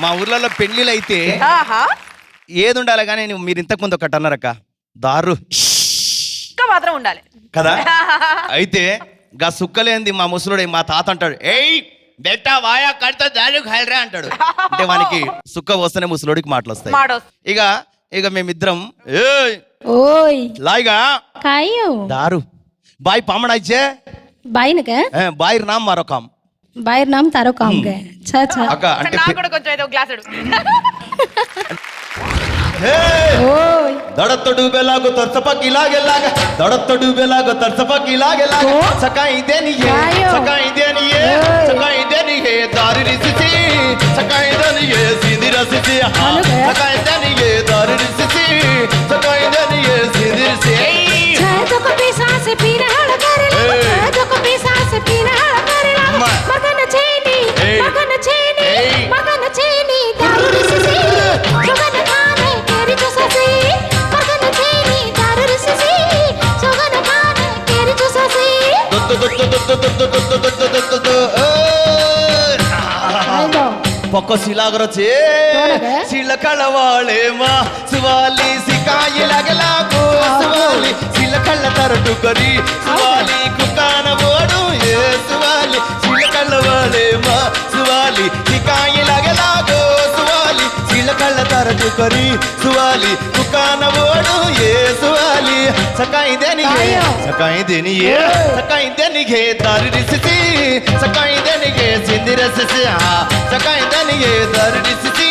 మా ఊర్లలో పెళ్లిలు అయితే ఏది ఉండాలి కానీ మీరు ఇంతకు ముందు ఒకటి అన్నారక్క దారు మాత్రం ఉండాలి కదా. అయితే గా సుక్కలేంది మా ముసలుడు మా తాత అంటాడు, ఏయ్ బెట్టా వాయా కడితే దారు ఖాయరా అంటాడు. అంటే వానికి సుక్క వస్తేనే ముసలుడికి మాటలు వస్తాయి. ఇక మేమిద్దరం ఓయ్ లాయిగా కాయో దారు బాయ్ పామడాయిచ్చే बाइन के बाहर नाम मारो काम बाहर नाम तारो काम के अच्छा अच्छा అక్క అంటే నాకు కూడా కొంచెం ఏదో గ్లాస్ అడు ओय दड़त डूबेलागो तरसपक इलागे लागे दड़त डूबेलागो तरसपक इलागे लागे सकाई देनी है दारू रिसिसी सकाई देनी है सीधी रसिसी सकाई देनी है दारू रिसिसी सकाई देनी है सीधी रसिसी चाय तो कभी सांस पीना हड़ करेला चाय तो कभी सांस पीना हड़ करेला मगन चेनी दारू रिसिसी मगन खाने तेरी जो ससी मगन चेनी दारू रिसिसी मगन खाने तेरी जो ससी पक्को सिलागरचे सिलकळवाळे मा सुवाली सिकाई लागलागो सुवाली सिलकळ तरटु करी सुवाली कुकान बोडू ये सुवाली सिलकळवाळे मा सुवाली सिकाई लागलागो सुवाली सिलकळ तरटु करी सुवाली कुकान बोडू ये सुवाली सकाई देनी घे दारू रिसिसी सकाई देनी घे सिंधी रसिसी सकाई देनी घे दारू रिसिसी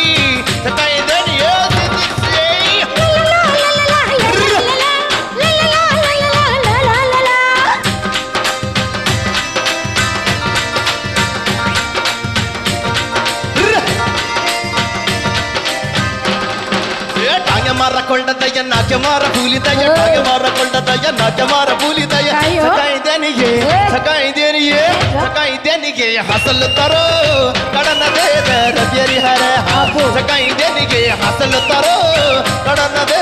सकाई देनी घे सिंधी मारकोंडदय नाट्य मार भूलिदय टांगे मारकोंडदय नाट्य मार भूलिदय सकाई देनिगे हसल तरो कड़न दे रबियरी हरे हाथ सकाई देनिगे हसल तरो कड़न दे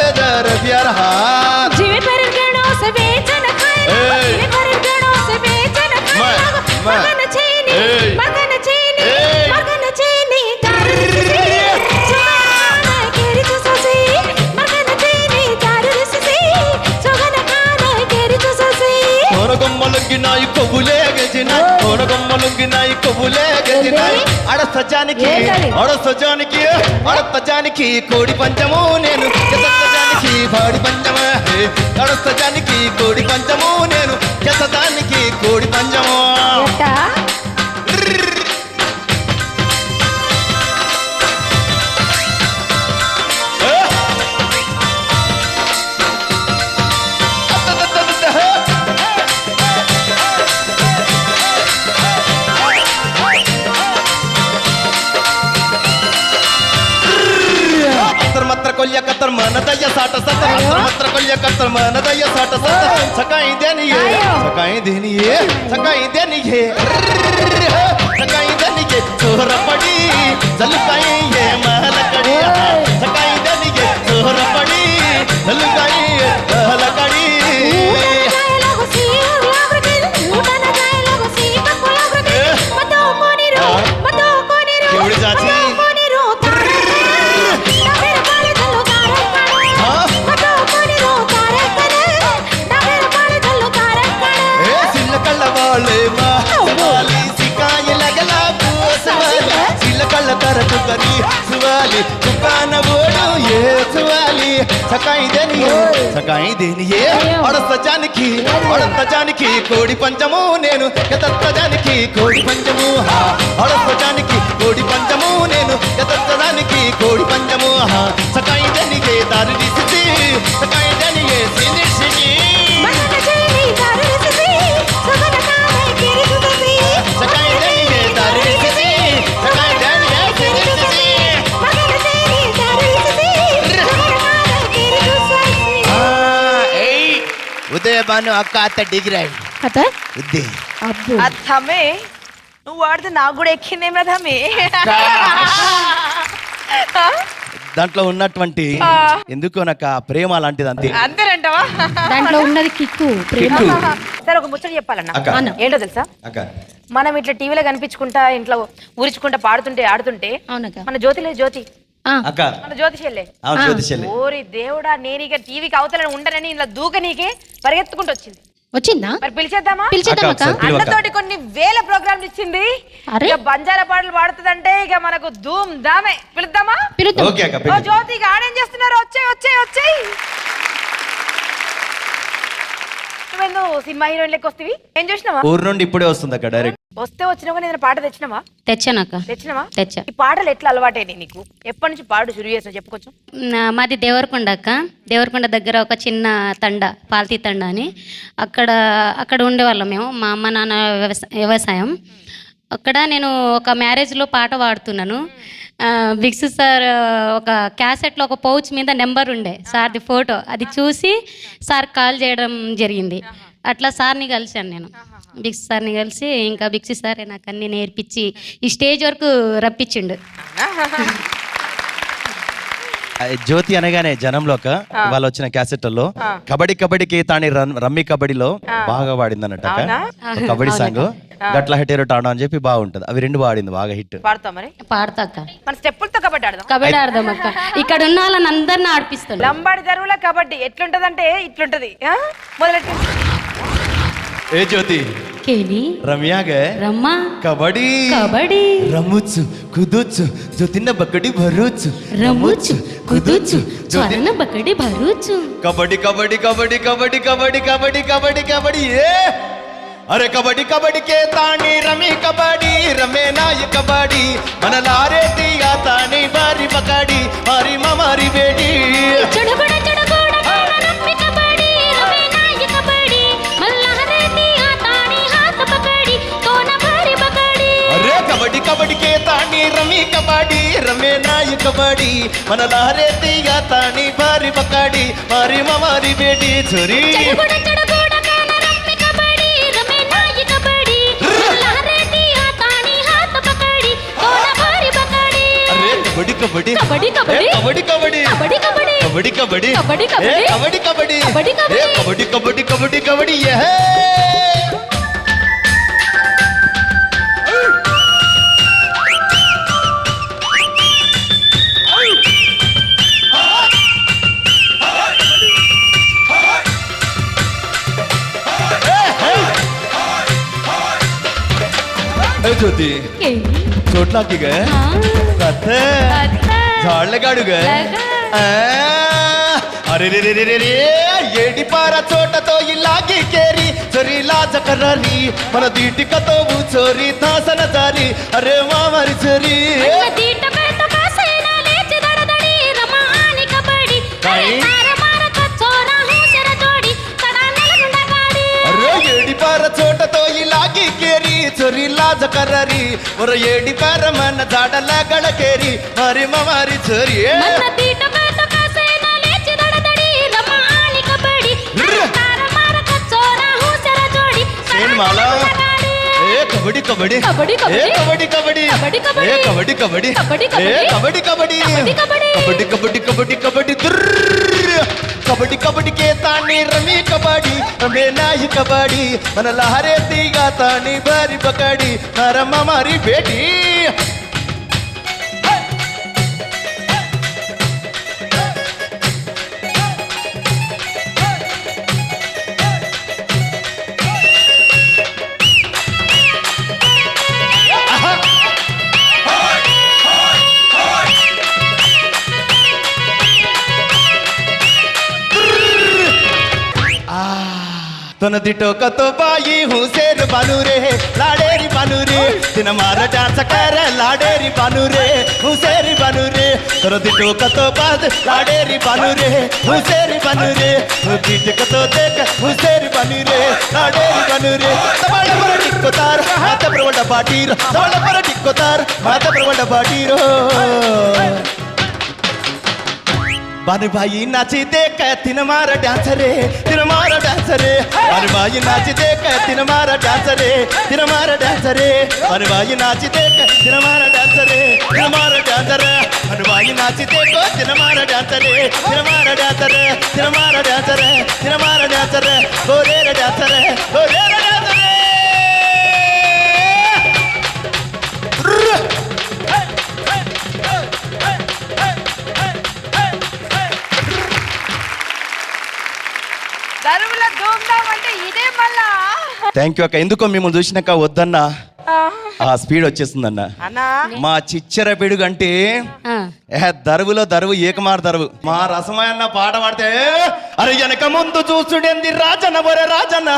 रबियर हाथ जीवे पर गणों से बेचन खाए जीवे पर गणों से बेचन खाए मगन चेनी दारू కొమ్మలుంగినాయి కొవ్వులేగజినాయి అడసజానికి కోడి పంచము నేను ఎసజానికి బాడి పంచము అడసజానికి కోడి పంచము నేను ఎసజానికి కోడి పంచము कोल्य कतर मन दय साठ सतर मत्र कोल्य कतर मन दय साठ सतर सकाई देनी है चोर पड़ी जलुकाई ये महल कड़ी सकाई देनी है चोर पड़ी जलुकाई ये महल कड़ी सकाई देनी अड़सजानिकी कोड़ी पंचमू नेनु यतजानिकी कोड़ी पंचमू अड़सजानिकी कोड़ी पंचमू नेनु यतजानिकी कोड़ी पंचमू सकाई देनी गे दारू रिसिसी सकाई देनी गे सिंधी सिटी सकाई देनी गे दारू रिसिसी सकाई देनी गे सिंधी सिटी उदय बानु अक्का अत्त डिग्री अत्त उद्दे अब्बू అత్తమే నువ్వు వాడితే నాకు కూడా ఎక్కిందేం రథమే దాంట్లో ఉన్నటువంటి ఎందుకో నాకు ప్రేమ లాంటిది అంతే అంతేనంటావా దాంట్లో ఉన్నది కిక్కు ప్రేమ సరే ఒక ముచ్చట చెప్పాలన్నా ఏంటో తెలుసా అక్క మనం ఇట్లా టీవీలో కనిపించుకుంటా ఇంట్లో ఊరించుకుంటా పాడుతుంటే ఆడుతుంటే అవునక్క. మన జ్యోతిలే జ్యోతి అక్క మన జ్యోతి చెల్లె అవును జ్యోతి చెల్లి ఓరి దేవుడా నేను ఇక టీవీకి అవతలని ఉండనని ఇలా దూకనీకే పరిగెత్తుకుంటూ వచ్చింది. వచ్చిందా? మరి పిలిచేద్దామా? పిలిచేద్దాం అక్క, అక్క. ఒకసారి పిలువు అక్క. అన్నతోటి కొన్ని వేల ప్రోగ్రాంలు ఇచ్చింది. అరే. ఇక బంజారా పాటలు పాడుతుందంటే ఇక మనకు ధూమ్ ధామే. పిలుద్దామా? పిలుద్దాం. ఓకే అక్క ఓ పిలు. జ్యోతి ఇక ఆడేం చేస్తున్నారు? వచ్చాయి వచ్చాయి వచ్చాయి. నువ్వెందు సినిమా హీరోయిన్ లెక్క వస్తీవి? ఏం చూసినావా? ఊరు నుండి ఇప్పుడే వస్తుంది అక్క డైరెక్ట్. వస్తే వచ్చినావా? ఏదైనా పాట తెచ్చినావా? తెచ్చానక్క. తెచ్చినావా? తెచ్చా. ఈ పాటలు ఎట్లా అలవాటైనాయి నీకు? ఎప్పటి నుంచి పాడు శురు చేసినా చెప్పుకోవచ్చు? మాది దేవరకొండ అక్క. దేవరకొండ దగ్గర ఒక చిన్న తండ, పాల్తీ తండ అని, అక్కడ ఉండేవాళ్ళం మేము. మా అమ్మ నాన్న వ్యవసాయం. అక్కడ నేను ఒక మ్యారేజ్లో పాట పాడుతున్నాను. బిగ్స్ సార్ ఒక క్యాసెట్లో ఒక పౌచ్ మీద నెంబర్ ఉండే సార్ది ఫోటో, అది చూసి సార్ కాల్ చేయడం జరిగింది. అట్లా సార్ని కలిశాను నేను, బిగ్స్ సార్ని కలిసి. ఇంకా బిగ్స్ సార్ నాకు అన్ని నేర్పించి ఈ స్టేజ్ వరకు రప్పించిండు. జ్యోతి అనగానే జనంలో వాళ్ళు వచ్చిన క్యాసెట్లలో కబడ్డీ కబడ్డీకి తాని రమ్మి కబడ్డీలో బాగా పాడింది అన్నట్టు అవునా? కబడ్డీ సాంగ్ గట్ల హెటేరో టాడో అని చెప్పి బాగుంటది. అవి రెండు పాడింది బాగా హిట్. పాడతావు మరి? పాడతా అక్క. మన స్టెప్పులతో కబడ్డీ ఆడదాం. కబడ్డీ ఆడదాం అక్క. ఇక్కడ ఉన్న వాళ్ళని అందరిని ఆడిపిస్తాను. లంబాడి దరువుల కబడ్డీ ఎట్లుంటదంటే ఇట్లుంటది. మొదలెట్టు. ఏ జ్యోతి కేని రమ్యాగా రమ్మా కబడ్డీ కబడ్డీ రమ్ముచ్చు కుదుచ్చు జ్యోతిన్న బక్కడి భరుచు రమ్ముచ్చు కుదుచ్చు జ్వరన బకడి భరుచు. కబడ్డీ కబడ్డీ కబడ్డీ కబడ్డీ కబడ్డీ కబడ్డీ కబడ్డీ కబడ్డీ ఏ అరే కబడ్డీ కబడ్డీ కే తాని రమి కబడ్డీ రమే నాయ కబడ్డీ మన లారే తీగా తాని బారి పకడి మారి మారి బేటీ చెడుగుడ చెడుగుడ రమ్మి కబడ్డీ రమే నాయ కబడ్డీ మల్లారే దియా తాని హాత్ పకడి కోన భారీ పకడి. అరే కబడ్డీ కబడ్డీ కే తాని రమి కబడ్డీ రమే నాయ కబడ్డీ మన లారే తీగా తాని బారి పకడి మారి మారి బేటీ చోరీ చెడుగుడ చెడుగుడ రమ్మి కబడ్డీ రమే నాయ కబడ్డీ మల్లారే దియా తాని హాత్ పకడి కోన భారీ పకడి. అరే కబడ్డీ కబడ్డీ కబడ్డీ కబడ్డీ కబడ్డీ కబడ్డీ కబడ్డీ కబడ్డీ కబడ్డీ కబడ్డీ కబడ్డీ కబడ్డీ ఏ కబడ్డీ కబడ్డీ కబడ్డీ కబడ్డీ ఏ కబడ్డీ కబడ్డీ కబడ్డీ కబడ్డీ ఏ జ్యోతి కేని చోట్లా की गए कथे झाड़ लगाड़ू गए अरे रे रे रे रे रे ఏడి పార చోటతో ఇలాగి కేరి చొరి లాజ కర్రీ మన దీటికతో చోరి దాసన జారి అరే మామరి చొరి అరే ఏడి పార చోటతో ఇలాగి కేరి చొరి లాజ కర్రీ ఒర ఏడి పార మన జాడల గళకేరి మరి మామరి చొరి माला ए कबड्डी कबड्डी कबड्डी कबड्डी ए कबड्डी कबड्डी कबड्डी कबड्डी ए कबड्डी कबड्डी कबड्डी ए कबड्डी कबड्डी कबड्डी कबड्डी कबड्डी कबड्डी कबड्डी कबड्डी कबड्डी के तानी रमी कबड्डी रमे नाई कबड्डी मन लहरे तीगा तानी बारी पकड़ी नरम हमारी बेटी तन दिटोकतो बाई हूँ शेर बानू रे लाडेरी बानू रे दिन मार डांस कर लाडेरी बानू रे हूँ शेर बानू रे तन दिटोकतो बाद लाडेरी बानू रे हूँ शेर बानू रे हूँ दिटकतो देख हूँ शेर बानू रे लाडेरी बानू रे तबड़ पर टिक्को तार हाथ पर वड़ा बाटीर तबड़ पर टिक्को तार हाथ पर वड़ा बाटीर बानु भाई नाची देख तिन मार डांस रे तिन मार डांस रे बानु भाई नाची देख तिन मार डांस रे तिन मार डांस रे बानु भाई नाची देख तिन मार डांस रे तिन मार डांस रे बानु भाई नाची देख तिन मार डांस रे तिन मार डांस रे तिन मार डांस रे तिन मार डांस रे गोरे रे डांस रे गोरे रे डांस रे థ్యాంక్ యూ అక్క. ఎందుకో మిమ్మల్ని చూసినాక వద్దన్న ఆ స్పీడ్ వచ్చేస్తుందన్న. అన్నా మా చిచ్చర పిడుగు అంటే దరువులో దరువు ఏకమార్ దరువు. మా రసమయ్యన్న పాట పాడితే అరే వెనక ముందు చూసుడేంది రాజన్న బొర రాజన్న,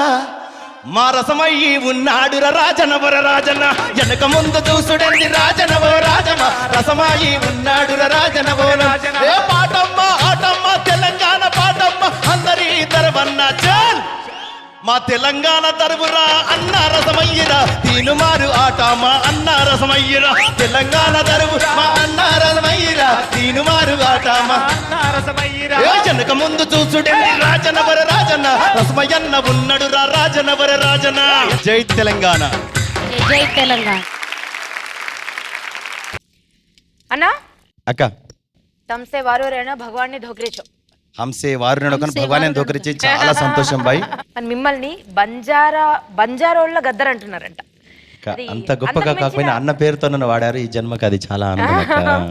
మా రసమయ్యి ఉన్నాడు రాజన్న బొర రాజన్న, వెనక ముందు చూసుడేంది రాజన్న బో రాజన్న, రసమయ్యి ఉన్నాడు రాజన్న బో రాజన్న. ఏ పాటమ్మ ఆటమ్మ తెలంగాణ పాటమ్మ అందరి తరవన్న చాల్, మా తెలంగాణ తరపురా అన్న రసమయ్యరా, తీనుమారు ఆట మా అన్న రసమయ్యరా, తెలంగాణ తరపు మా అన్న రసమయ్యరా, తీనుమారు ఆట మా అన్న రసమయ్యరా. జనక ముందు చూసుడేంది రాజన్న వర రాజన్న, రసమయ్యన్న ఉన్నడు రాజన్న వర రాజన్న. జై తెలంగాణ. జై తెలంగాణ. అన్నా అక్క తమసే వారు రేనా భగవాన్ని ధోకరేచో హంసే వారు భగవాన్ దోకరించి చాలా సంతోషం బాయ్. మరి మిమ్మల్ని బంజారోళ్ళ గద్దర్ అంటున్నారంట. అంత గొప్పగా కాకపోయినా అన్న పేరుతో నన్ను వాడారు ఈ జన్మకి, అది చాలా ఆనందం.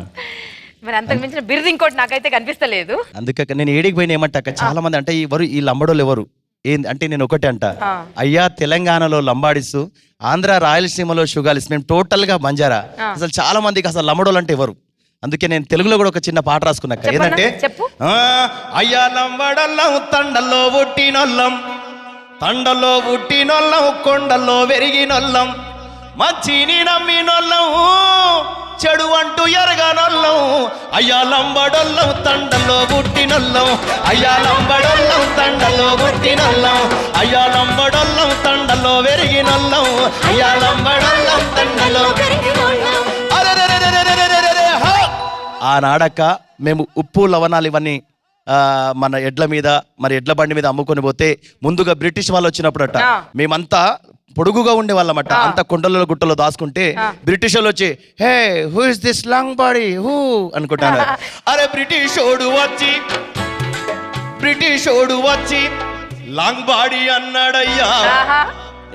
మరి అంతకు మించిన బిరుదు ఇంకోటి నాకైతే కనిపిస్తలేదు. అందుకే నేను ఏడికి పోయిన ఏమంట అక్క, చాలా మంది అంటే ఈ లంబడోళ్ళు ఎవరు ఏంది అంటే నేను ఒకటే అంట, అయ్యా తెలంగాణలో లంబాడిస్, ఆంధ్ర రాయలసీమలో షుగాలిస్, మేము టోటల్ గా బంజారా. అసలు చాలా మందికి అసలు లంబడోళ్ళు అంటే ఎవరు. అందుకే నేను తెలుగులో కూడా ఒక చిన్న పాట రాసుకున్నాక ఏంటంటే, అయ్యా లంబడల్లం తండల్లో పుట్టినొల్లం, తండల్లో పుట్టినొల్లం కొండల్లో వెరిగినొల్లం, మంచిని నమ్మినొల్లం చెడు అంటూ ఎరగనొల్లం, అయ్యా లంబడొల్లం తండల్లో పుట్టినొల్లం, అయ్యా లంబడొల్లం తండల్లో పుట్టినొల్లం, అయ్యా లంబడొల్లం తండల్లో వెరిగినొల్లం, అయ్యా లంబడొల్లం తండల్లో వెరిగినొల్లం. ఆనాడక్క మేము ఉప్పు లవణాలు ఇవన్నీ మన ఎడ్ల మీద మరి ఎడ్ల బండి మీద అమ్ముకొని పోతే ముందుగా బ్రిటిష్ వాళ్ళు వచ్చినప్పుడట మేమంతా పొడుగుగా ఉండే వాళ్ళమట, అంత కొండలలో గుట్టలో దాచుకుంటే బ్రిటిష్ వాళ్ళు వచ్చి hey who is this long body who అనుకుంటాను. అరే బ్రిటిష్ ఓడు వచ్చి లాంగ్ బాడీ అన్నాడయ్యా.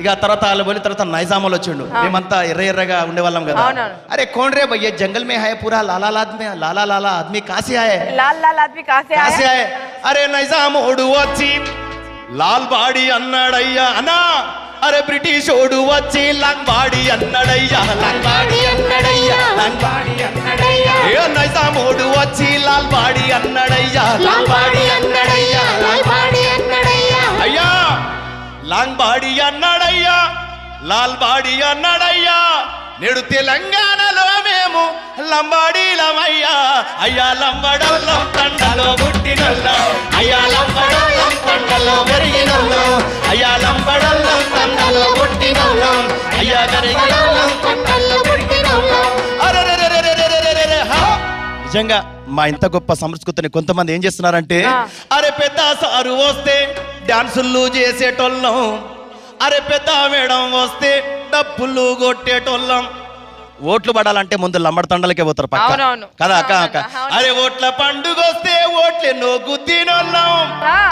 ఇక తర్వాత వాళ్ళ తర్వాత నైజామాలు వచ్చిండు, మేమంతా ఎర్రగా ఉండేవాళ్ళం కదా. అరే కోన్ రే భయ్య జంగల్ మే హాయ్ పూరా లాలా ఆద్మీ కాసి హాయ్ కాసి హాయ్. అరే నైజామోడు వచ్చి లాల్ బాడీ అన్నాడయ్యా అన్నా. అరే బ్రిటిష్ ఓడు వచ్చి లాంగ్ బాడీ అన్నాడయ్యా, లాంగ్ బాడీ అన్నాడయ్యా, లాంగ్ బాడీ అన్నాడయ్యా. ఏ నైజామోడు వచ్చి లాల్ బాడీ అన్నాడయ్యా, లాల్ బాడీ అన్నాడయ్యా, లాల్ బాడీ అన్నాడయ్యా. అయ్యా లాంగ్ బాడీ అన్నాడయ్యా, లాల్ బాడీ అన్నాడయ్యా. నేడు తెలంగాణలో మేము లంబాడీలమయ్యా, అయ్యా లంబడోళ్ళం తండలో పుట్టినోళ్ళం, అయ్యా లంబడోళ్ళం తండలో పెరిగినోళ్ళం, అయ్యా లంబడోళ్ళం తండలో పుట్టినోళ్ళం, అయ్యా పెరిగినోళ్ళం తండలో పుట్టినోళ్ళం. నిజంగా మా ఇంత గొప్ప సంస్కృతిని కొంతమంది ఏం చేస్తున్నారంటే, అరే పెద్ద సారు వస్తే డాన్సులు చేసేటోళ్ళం, అరే పెద్ద మేడం వస్తే డప్పులు కొట్టేటోళ్ళం. ఓట్లు పడాలంటే ముందు లంబడి తండలకే పోతారు పక్క కదా అక్క. అరే ఓట్ల పండుగ వస్తే ఓట్లెన్నో గుద్దినోళ్ళం.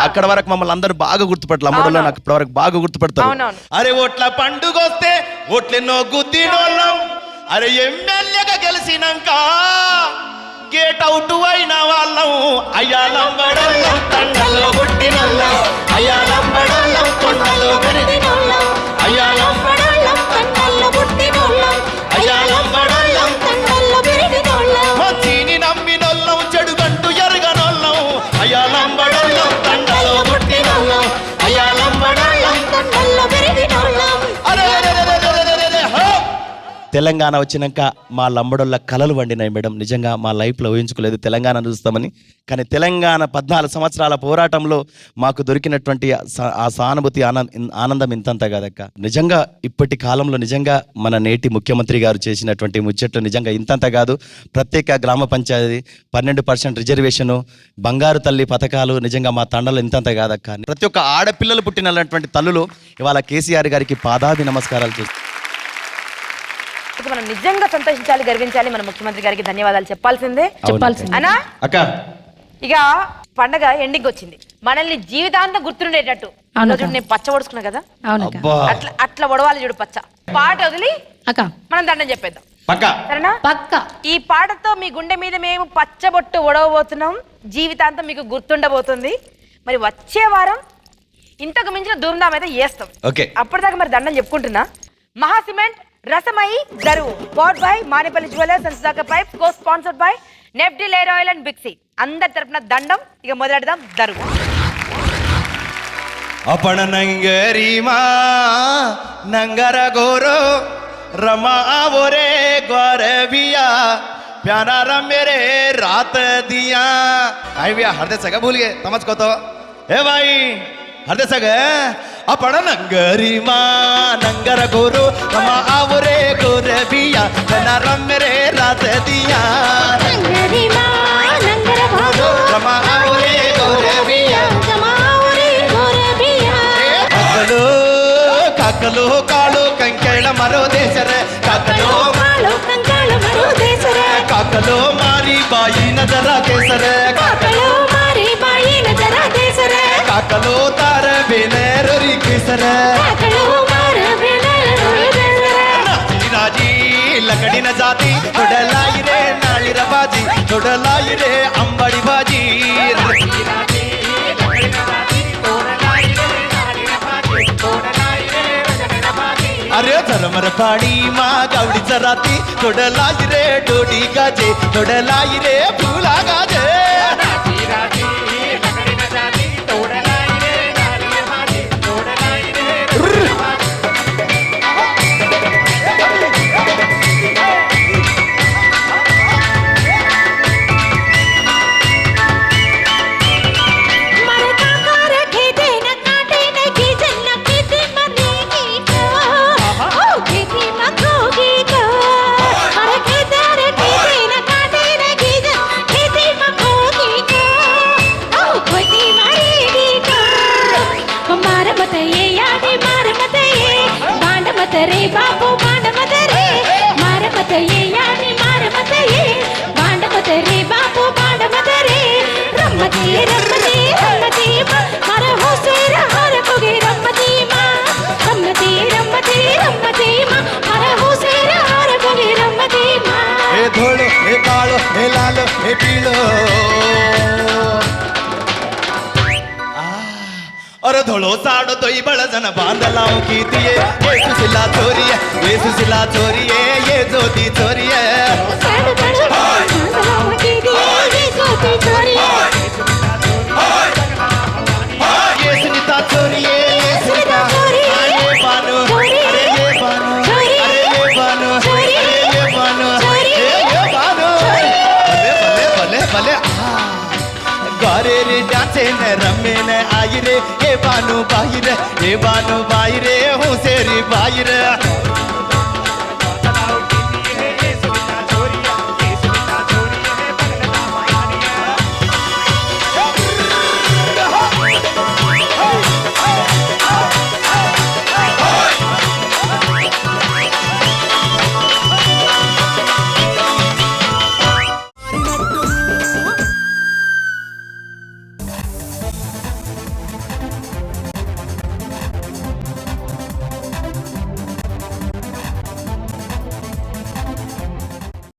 అక్కడ వరకు మమ్మల్ని అందరూ బాగా గుర్తుపట్టారు, లంబడోళ్ళు నాకు ఇప్పటి వరకు బాగా గుర్తుపడతారు. అరే ఓట్ల పండుగ వస్తే ఓట్లెన్నో గుద్దినోళ్ళం. అరే ఎమ్మెల్యేగా గెలిచినాక గేట్ అవుట్ అయిన వాళ్ళం, అయ్యా లంబడోళ్ళం తండలో పుట్టినోళ్ళం, అయ్యా లంబడోళ్ళం కొండలో పెరిగినోళ్ళం, అయ్యా లంబడోళ్ళం తండల్లో పుట్టినోళ్ళం, అయ్యా లంబడోళ్ళం తండల్లో పెరిగినోళ్ళం. మంచిని నమ్మినోళ్ళం చెడు గంటూ ఎరగనోళ్ళం, అయ్యా లంబడోళ్ళం తండలో పుట్టినోళ్ళం, అయ్యా లంబడోళ్ళం తండల్లో పెరిగినోళ్ళం. తెలంగాణ వచ్చినాక మా లంబడోళ్ళ కలలు వండినాయి మేడం. నిజంగా మా లైఫ్లో ఊహించుకోలేదు తెలంగాణ చూస్తామని. కానీ తెలంగాణ 14 సంవత్సరాల పోరాటంలో మాకు దొరికినటువంటి ఆ సానుభూతి ఆనందం ఇంతంత కాదక్క. నిజంగా ఇప్పటి కాలంలో నిజంగా మన నేటి ముఖ్యమంత్రి గారు చేసినటువంటి ముచ్చట్లు నిజంగా ఇంతంత కాదు. ప్రత్యేక గ్రామ పంచాయతీ 12% రిజర్వేషను, బంగారు తల్లి పథకాలు నిజంగా మా తండలో ఇంతంత కాదక్క. ప్రతి ఒక్క ఆడపిల్లలు పుట్టినటువంటి తల్లులు ఇవాళ కేసీఆర్ గారికి పాదాభి నమస్కారాలు చేస్తారు. మనం నిజంగా సంతోషించాలి, గర్వించాలి. మన ముఖ్యమంత్రి గారికి ధన్యవాదాలు చెప్పాల్సిందే. అన్నా అక్క ఇక పండగ ఎండింగ్ వచ్చింది, మనల్ని జీవితాంతం గుర్తుండేటట్టు నేను పచ్చ ఒడుచుకున్నా కదా, అట్లా అట్లా ఒడవాలి చూడు పచ్చ. పాట వదిలి మనం దండం చెప్పేద్దాం సరేనా? ఈ పాటతో మీ గుండె మీద మేము పచ్చబొట్టు ఒడవబోతున్నాం, జీవితాంతం మీకు గుర్తుండబోతుంది. మరి వచ్చే వారం ఇంతకు మించిన ధూమ్ధాం అయితే చేస్తాం. ఓకే. అప్పటిదాకా మరి దండం చెప్పుకుంటున్నా. మహా సిమెంట్ రసమయి దరువు powered by Manepalli jewellers and Sudhakar pipes, co sponsored by నెఫ్టీ లేర్ ఆయిల్ అండ్ బిక్సీ. అందరి తరపున దండం. ఇక మొదలెడదాం దరువు. अपण नंगरी मा नंगर गोरो रमा आवरे ग्वार बिया प्यारा रमेरे रात दिया. आई भैया हरदे सगळं भूल गे समज को तो हे भाई हरदे सगळं. आपण नंगरी मा नंगर गोरो रमा आवरे गोर बिया प्यारा रमेरे रात दिया. नंगरी मा नंगर भागो रमा आवरे गोर बिया ಕಾಕಲು ಕಾಕಲು ಕಾಳು ಕಂಕೇಳ ಮರೋ ದೇಶರ ಕಾಕಲು ಕಾಳು ಕಂಕಾಳು ಮರು ದೇಸರ ಕಾಕಲು ಮಾರಿ ಬಾಯಿ ನಜರ ಕೇಸರ ಕಾಕಳು ಮಾರಿ ಬಾಯಿ ನಜರ ದೇಸರ ಕಾಕಲು ತಾರ ಬೇನೇರಿ ಕೇಸರ ಕಾಕಳು ಮಾರ ಬೇನರು ದೇಸರ. ರಾಜಿ ಲಕಡಿನ ಜಾತಿ ತೊಡಲಾಯಿ ರೇ ನಾಳಿರ ಬಾಜಿ ತೊಡಲಾಯಿ ರೇ ಅಂಬಡಿ ಬಾಜಿ. अरे धर्मर पाणी मा गावडीचा राती तोडलाई रे डोडी गाजे तोडलाई रे फुला गाजे. रे बापू बांड मत रे मार मत ये यानी मार मत ये बांड मत रे बापू बांड मत रे रम्मती रम्मती रम्मती मार हो शेर हार कोगे रम्मती माँ रम्मती रम्मती रम्मती माँ मार हो शेर हार कोगे रम्मती माँ. हे धोळो हे काळो हे लालो हे पीळो अरे धोळो साडो तोई बळजन बांधलाव कीतिये ये सुशिला चोरिये ये सुशिला चोरिये ये ज्योती चोरिये साडो बळो बांधलाव कीतिये ये ज्योती चोरिये ये सुनीता चोरिये ये सुनीता चोरिये ये बानो अरे ये बानो अरे ये बानो अरे ये बानो ये बानो भले भले भले गारे रे डांसे न रमे न आई रे ये बानो बाई रे हूँ सेरी बाई रे.